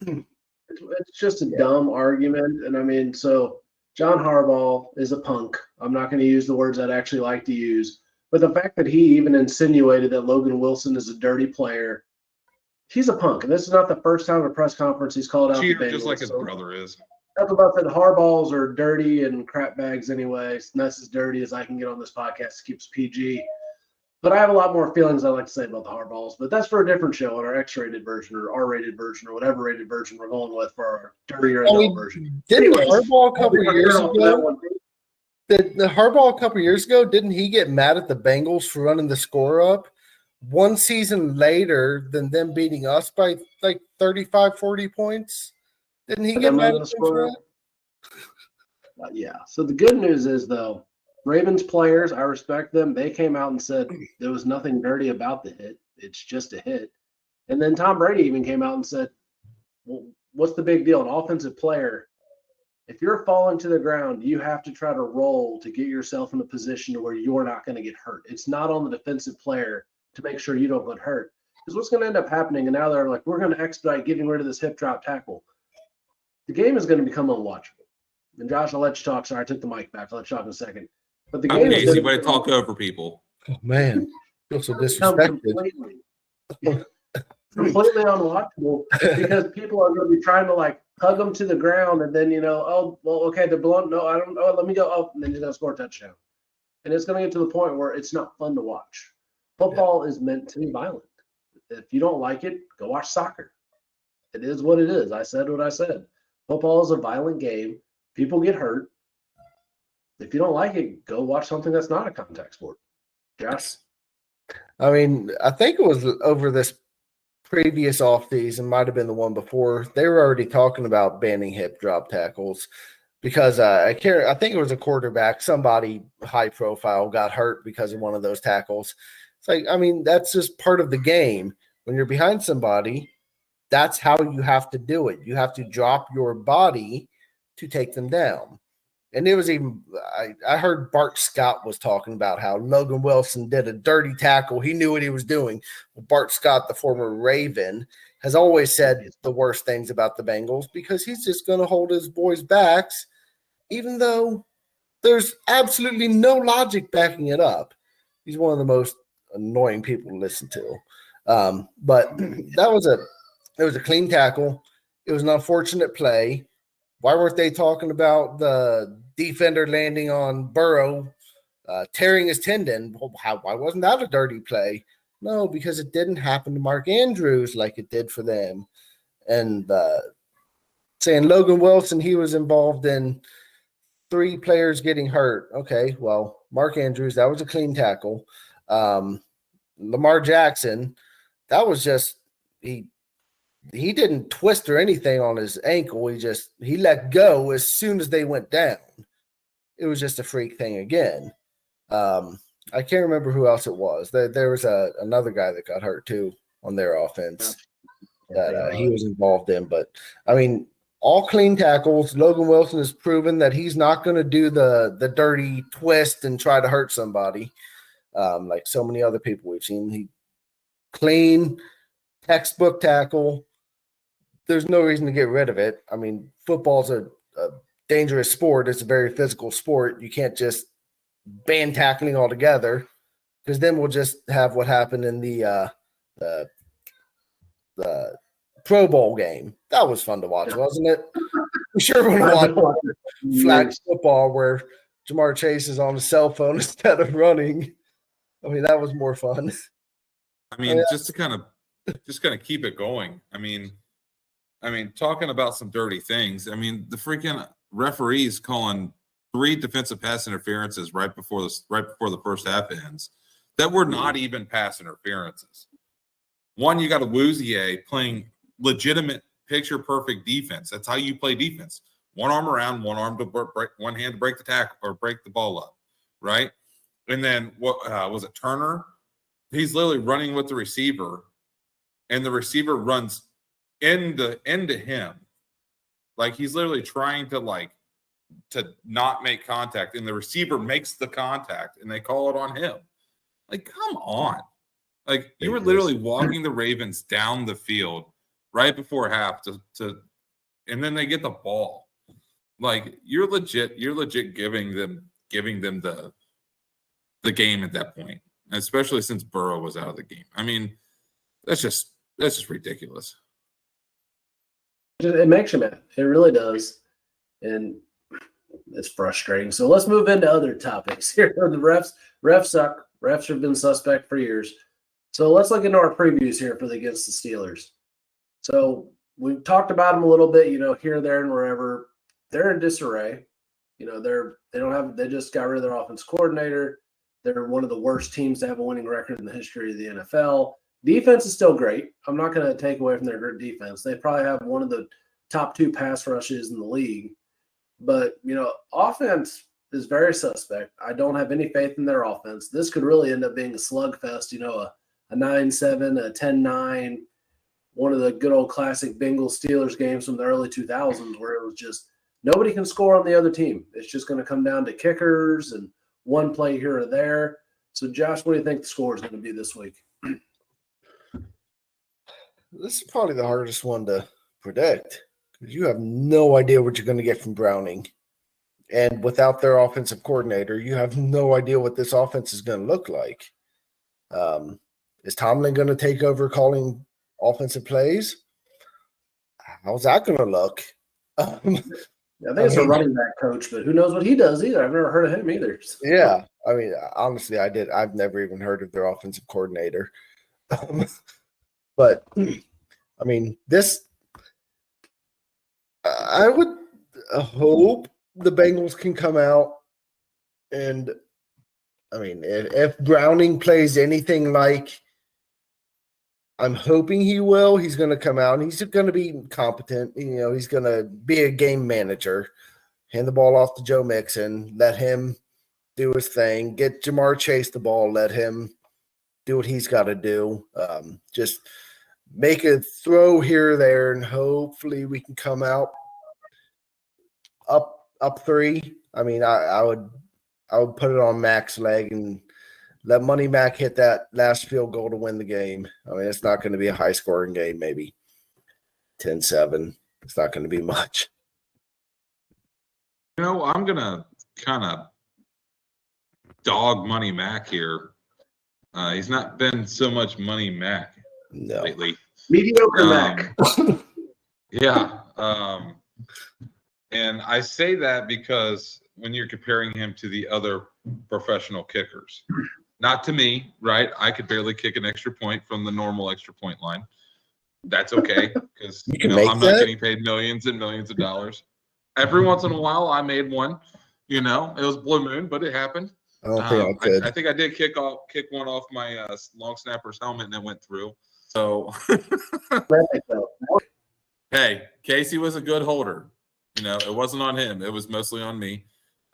It's just a dumb argument. And I mean, so John Harbaugh is a punk. I'm not going to use the words I'd actually like to use. But the fact that he even insinuated that Logan Wilson is a dirty player, he's a punk. And this is not the first time at a press conference he's called out the Bengals. Just like his brother is. That's about that. Harbaughs are dirty and crap bags anyway. And that's as dirty as I can get on this podcast to keep us PG. But I have a lot more feelings I'd like to say about the Harbaughs. But that's for a different show on our X-rated version or R-rated version or whatever rated version we're going with for our dirtier adult version. Didn't Harbaugh a couple years ago? The Harbaugh a couple years ago, didn't he get mad at the Bengals for running the score up? One season later than them beating us by like 35, 40 points? Didn't he get mad at the score? Yeah. So the good news is, though, Ravens players, I respect them. They came out and said there was nothing dirty about the hit. It's just a hit. And then Tom Brady even came out and said, well, what's the big deal? An offensive player, if you're falling to the ground, you have to try to roll to get yourself in a position where you're not going to get hurt. It's not on the defensive player to make sure you don't get hurt. Because what's going to end up happening, and now they're like, we're going to expedite getting rid of this hip drop tackle. The game is going to become unwatchable. And Josh, I'll let you talk. Sorry, I took the mic back. I'll let you talk in a second. But the game is easy way to talk over people. Oh, man. I feel so disrespected. Completely unwatchable because people are going to be trying to like hug them to the ground and then, okay, they're blown. No, I don't know. Let me go up. And then he's going to score a touchdown. And it's going to get to the point where it's not fun to watch. Football is meant to be violent. If you don't like it, go watch soccer. It is what it is. I said what I said. Football is a violent game. People get hurt. If you don't like it, go watch something that's not a contact sport. Josh? I mean, I think it was over this previous offseason, might have been the one before. They were already talking about banning hip drop tackles because I think it was a quarterback, somebody high profile got hurt because of one of those tackles. It's like, I mean, that's just part of the game. When you're behind somebody, that's how you have to do it. You have to drop your body to take them down. And it was even I heard Bart Scott was talking about how Logan Wilson did a dirty tackle. He knew what he was doing. Bart Scott, the former Raven, has always said the worst things about the Bengals because he's just going to hold his boys' backs, even though there's absolutely no logic backing it up. He's one of the most annoying people to listen to. But it was a clean tackle. It was an unfortunate play. Why weren't they talking about the defender landing on Burrow, tearing his tendon? Why wasn't that a dirty play? No, because it didn't happen to Mark Andrews like it did for them. And saying Logan Wilson, he was involved in 3 players getting hurt. Okay, well, Mark Andrews, that was a clean tackle. Lamar Jackson, that was just he didn't twist or anything on his ankle. He let go as soon as they went down. It was just a freak thing again. I can't remember who else it was. There was another guy that got hurt too on their offense that he was involved in. But I mean, all clean tackles. Logan Wilson has proven that he's not going to do the dirty twist and try to hurt somebody like so many other people we've seen. He clean textbook tackle. There's no reason to get rid of it. I mean, football's a dangerous sport. It's a very physical sport. You can't just ban tackling altogether because then we'll just have what happened in the Pro Bowl game. That was fun to watch, wasn't it? I'm sure we're going to watch flag football where Jamar Chase is on his cell phone instead of running. I mean, that was more fun. I mean, just to kind of keep it going. I mean, talking about some dirty things. I mean, the freaking referees calling 3 defensive pass interferences right before the first half ends that were not even pass interferences. One, you got a Woozier playing legitimate picture perfect defense. That's how you play defense. One arm around, one arm to break, one hand to break the tackle or break the ball up, right? And then what was it? Turner. He's literally running with the receiver, and the receiver runs into him. Like he's literally trying to not make contact, and the receiver makes the contact, and they call it on him. Like, come on. Like, you were literally walking the Ravens down the field right before half to and then they get the ball. Like, you're legit giving them the game at that point, especially since Burrow was out of the game. I mean, that's just ridiculous. It makes you mad. It really does. And it's frustrating. So let's move into other topics here. The refs suck. Refs have been suspect for years. So let's look into our previews here for against the Steelers. So we've talked about them a little bit, here, there, and wherever. They're in disarray. They just got rid of their offense coordinator. They're one of the worst teams to have a winning record in the history of the NFL. Defense is still great. I'm not going to take away from their great defense. They probably have one of the top 2 pass rushes in the league. But, offense is very suspect. I don't have any faith in their offense. This could really end up being a slugfest, a 9-7, a 10-9, one of the good old classic Bengals Steelers games from the early 2000s where it was just nobody can score on the other team. It's just going to come down to kickers and one play here or there. So, Josh, what do you think the score is going to be this week? This is probably the hardest one to predict because you have no idea what you're going to get from Browning. And without their offensive coordinator, you have no idea what this offense is going to look like. Is Tomlin going to take over calling offensive plays? How's that going to look? I think it's a running back coach, but who knows what he does either. I've never heard of him either. So. Yeah. I mean, honestly, I've never even heard of their offensive coordinator. But, I mean, I would hope the Bengals can come out and, I mean, if Browning plays anything like I'm hoping he will, he's going to come out and he's going to be competent. He's going to be a game manager, hand the ball off to Joe Mixon, let him do his thing, get Jamar Chase the ball, let him do what he's got to do. Just make a throw here or there, and hopefully we can come out up 3. I mean, I would put it on Mac's leg and let Money Mac hit that last field goal to win the game. I mean, it's not going to be a high scoring game, maybe 10-7. It's not going to be much. I'm going to kind of dog Money Mac here. He's not been so much Money Mac lately. Mediocre Mac. Yeah. And I say that because when you're comparing him to the other professional kickers, not to me, right? I could barely kick an extra point from the normal extra point line. That's okay because I'm not getting paid millions and millions of dollars. Every once in a while, I made one. It was blue moon, but it happened. I don't think I could. I think I did kick one off my long snapper's helmet, and it went through. So, hey, Casey was a good holder. It wasn't on him; it was mostly on me.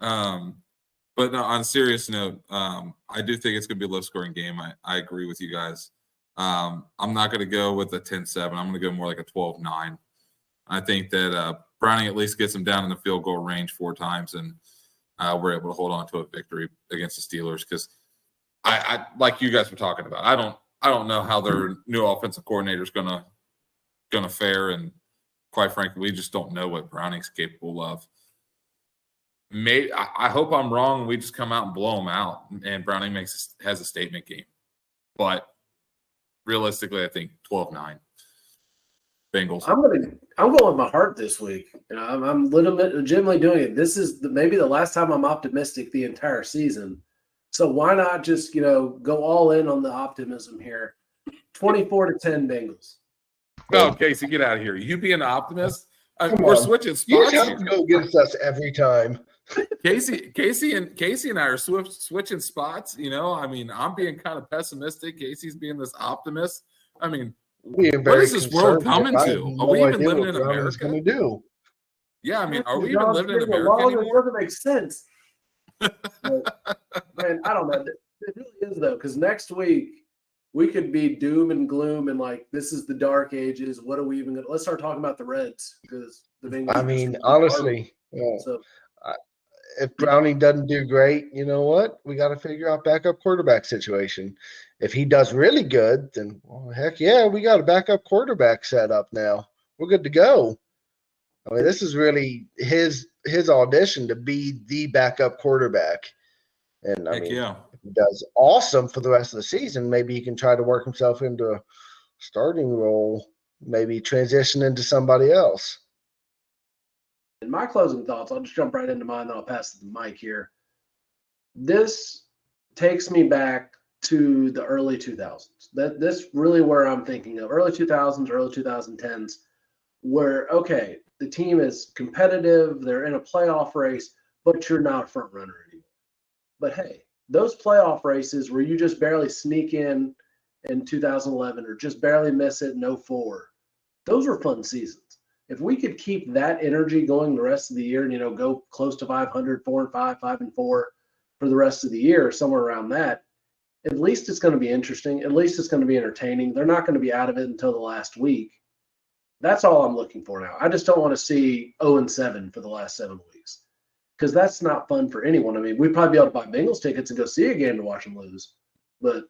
But no, on a serious note, I do think it's going to be a low-scoring game. I agree with you guys. I'm not going to go with a 10-7. I'm going to go more like a 12-9. I think that Browning at least gets him down in the field goal range 4 times, and we're able to hold on to a victory against the Steelers because I like you guys were talking about. I don't know how their new offensive coordinator is gonna fare, and quite frankly, we just don't know what Browning's capable of. I hope I'm wrong. We just come out and blow them out, and Browning has a statement game. But realistically, I think 12-9. Bengals. I'm going with my heart this week. I'm legitimately doing it. This is maybe the last time I'm optimistic the entire season. So why not just go all in on the optimism here? 24-10 Bengals. No, Casey, get out of here. You being an optimist? We're switching spots. You have to go against us every time. Casey and I are switching spots. I'm being kind of pessimistic. Casey's being this optimist. What is this world coming to? Are we even living in America? Going to do? Yeah, are we even living in America anymore? It doesn't make sense. Man, I don't know. It really is though, because next week we could be doom and gloom and like this is the dark ages. What are we even going to? Let's start talking about the Reds because the Bengals. Honestly, if Browning doesn't do great, you know what? We got to figure out backup quarterback situation. If he does really good, then heck yeah, we got a backup quarterback set up now. We're good to go. This is really his audition to be the backup quarterback. And if he does awesome for the rest of the season, maybe he can try to work himself into a starting role, maybe transition into somebody else. In my closing thoughts, I'll just jump right into mine, then I'll pass the mic here. This takes me back to the early 2000s. This really where I'm thinking of early 2000s, early 2010s, where, okay, the team is competitive, they're in a playoff race, but you're not a front runner anymore. But hey, those playoff races where you just barely sneak in 2011 or just barely miss it in 2004, those were fun seasons. If we could keep that energy going the rest of the year and, go close to 500, 4-5, 5-4 for the rest of the year, somewhere around that, at least it's going to be interesting. At least it's going to be entertaining. They're not going to be out of it until the last week. That's all I'm looking for now. I just don't want to see 0-7 for the last 7 weeks because that's not fun for anyone. We'd probably be able to buy Bengals tickets and go see a game to watch them lose. But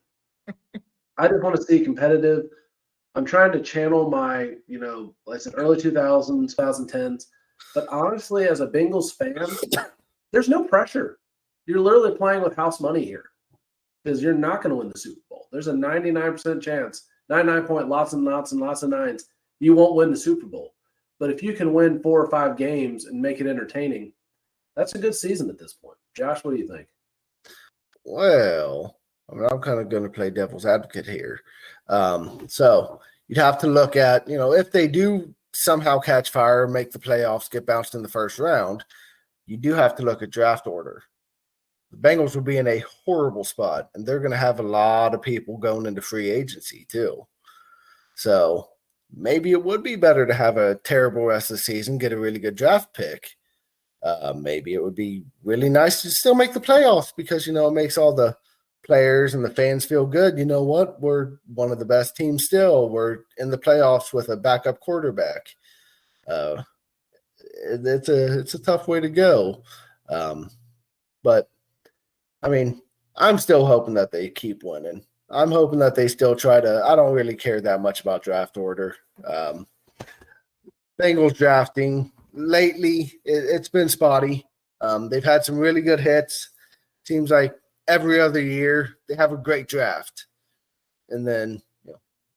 I just want to see competitive. I'm trying to channel my, like I said, early 2000s, 2010s. But honestly, as a Bengals fan, there's no pressure. You're literally playing with house money here because you're not going to win the Super Bowl. There's a 99% chance, 99 point, lots and lots and lots of nines, you won't win the Super Bowl. But if you can win 4 or 5 games and make it entertaining, that's a good season at this point. Josh, what do you think? Well, I'm kind of going to play devil's advocate here. So you'd have to look at, if they do somehow catch fire, make the playoffs, get bounced in the first round, you do have to look at draft order. The Bengals will be in a horrible spot, and they're going to have a lot of people going into free agency too. So maybe it would be better to have a terrible rest of the season, get a really good draft pick. Maybe it would be really nice to still make the playoffs because, it makes all the players and the fans feel good. You know what? We're one of the best teams still. We're in the playoffs with a backup quarterback. it's a tough way to go. But I mean, I'm still hoping that they keep winning. I'm hoping that they still try to. I don't really care that much about draft order. Bengals drafting lately, it's been spotty. They've had some really good hits. Seems like every other year they have a great draft, and then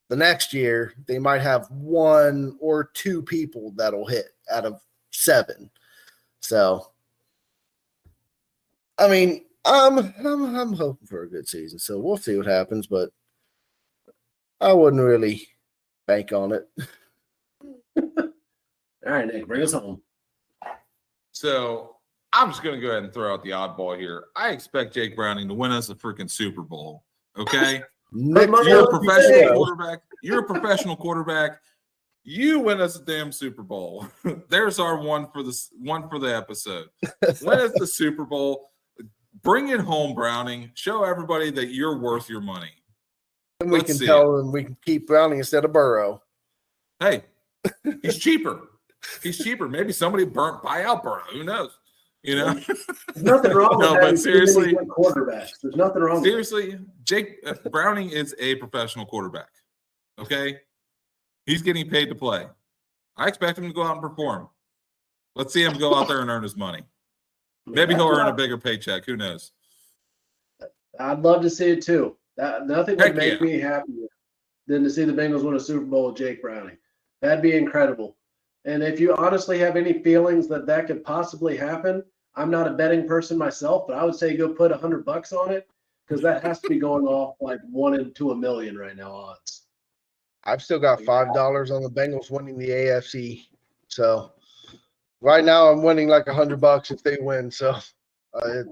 the next year they might have 1 or 2 people that'll hit out of 7. So, I mean, I'm hoping for a good season. So we'll see what happens, but I wouldn't really bank on it. All right, Nick, bring us home. So I'm just going to go ahead and throw out the oddball here. I expect Jake Browning to win us a freaking Super Bowl. Okay. You're a professional quarterback. You're a professional quarterback. You win us a damn Super Bowl. There's our one for the episode. Win us the Super Bowl. Bring it home, Browning. Show everybody that you're worth your money. And we can tell them we can keep Browning instead of Burrow. Hey, he's cheaper. He's cheaper. Maybe somebody buy out Burrow. Who knows? There's nothing wrong with but seriously, quarterbacks. There's nothing wrong. Seriously, Jake Browning is a professional quarterback. Okay, he's getting paid to play. I expect him to go out and perform. Let's see him go out there and earn his money. Maybe he'll earn a bigger paycheck. Who knows? I'd love to see it too. Nothing would make me happier than to see the Bengals win a Super Bowl with Jake Browning. That'd be incredible. And if you honestly have any feelings that could possibly happen, I'm not a betting person myself, but I would say go put $100 on it because that has to be going off like 1 to 1 million right now odds. I've still got $5 on the Bengals winning the AFC. So right now I'm winning like $100 if they win. So I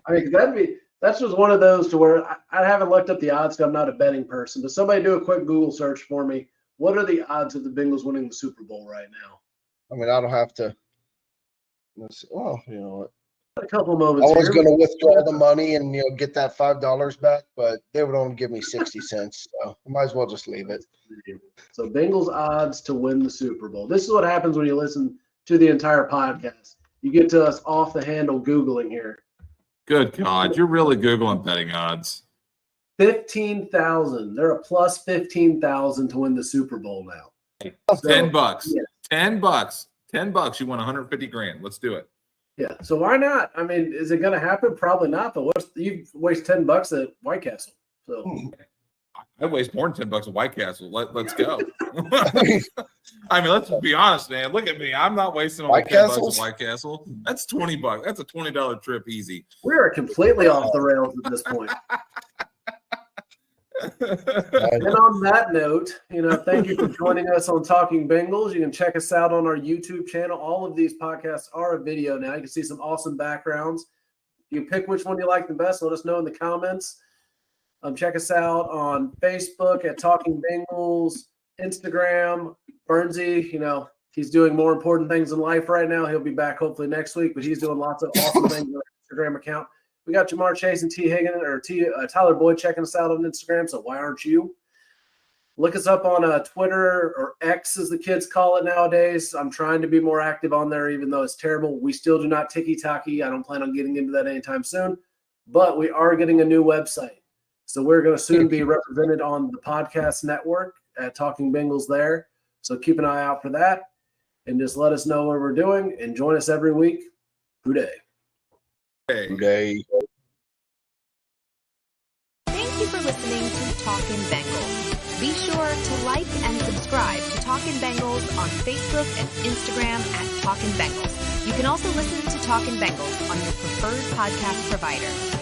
mean, that's just one of those to where I haven't looked up the odds because I'm not a betting person. But somebody do a quick Google search for me. What are the odds of the Bengals winning the Super Bowl right now? I mean, I don't have to. Well, you know what? A couple moments. I was going to withdraw the money and get that $5 back, but they would only give me 60 cents, so I might as well just leave it. So Bengals odds to win the Super Bowl. This is what happens when you listen to the entire podcast. You get to us off the handle Googling here. Good God, you're really Googling betting odds. 15,000. They're a plus 15,000 to win the Super Bowl now. So, $10. Yeah. $10. $10. You won 150 grand. Let's do it. Yeah. So why not? I mean, is it going to happen? Probably not. But you waste $10 at White Castle. So I waste more than $10 at White Castle. Let's go. I mean, let's be honest, man. Look at me. I'm not wasting only $10 at White Castle. That's $20. That's a $20 trip easy. We are completely off the rails at this point. And on that note, thank you for joining us on Talking Bengals. You can check us out on our YouTube channel. All of these podcasts are a video now. You can see some awesome backgrounds. You can pick which one you like the best. Let us know in the comments. Check us out on Facebook at Talking Bengals, Instagram. Bernsey, he's doing more important things in life right now. He'll be back hopefully next week, but he's doing lots of awesome things on our Instagram account. We got Jamar Chase and Tyler Boyd checking us out on Instagram, so why aren't you? Look us up on Twitter, or X as the kids call it nowadays. I'm trying to be more active on there, even though it's terrible. We still do not ticky-tacky. I don't plan on getting into that anytime soon, but we are getting a new website. So we're going to soon be represented on the podcast network at Talking Bengals there. So keep an eye out for that, and just let us know what we're doing, and join us every week. Who Dey? Who Dey? Thank you for listening to Talkin' Bengals. Be sure to like and subscribe to Talkin' Bengals on Facebook and Instagram at Talkin' Bengals. You can also listen to Talkin' Bengals on your preferred podcast provider.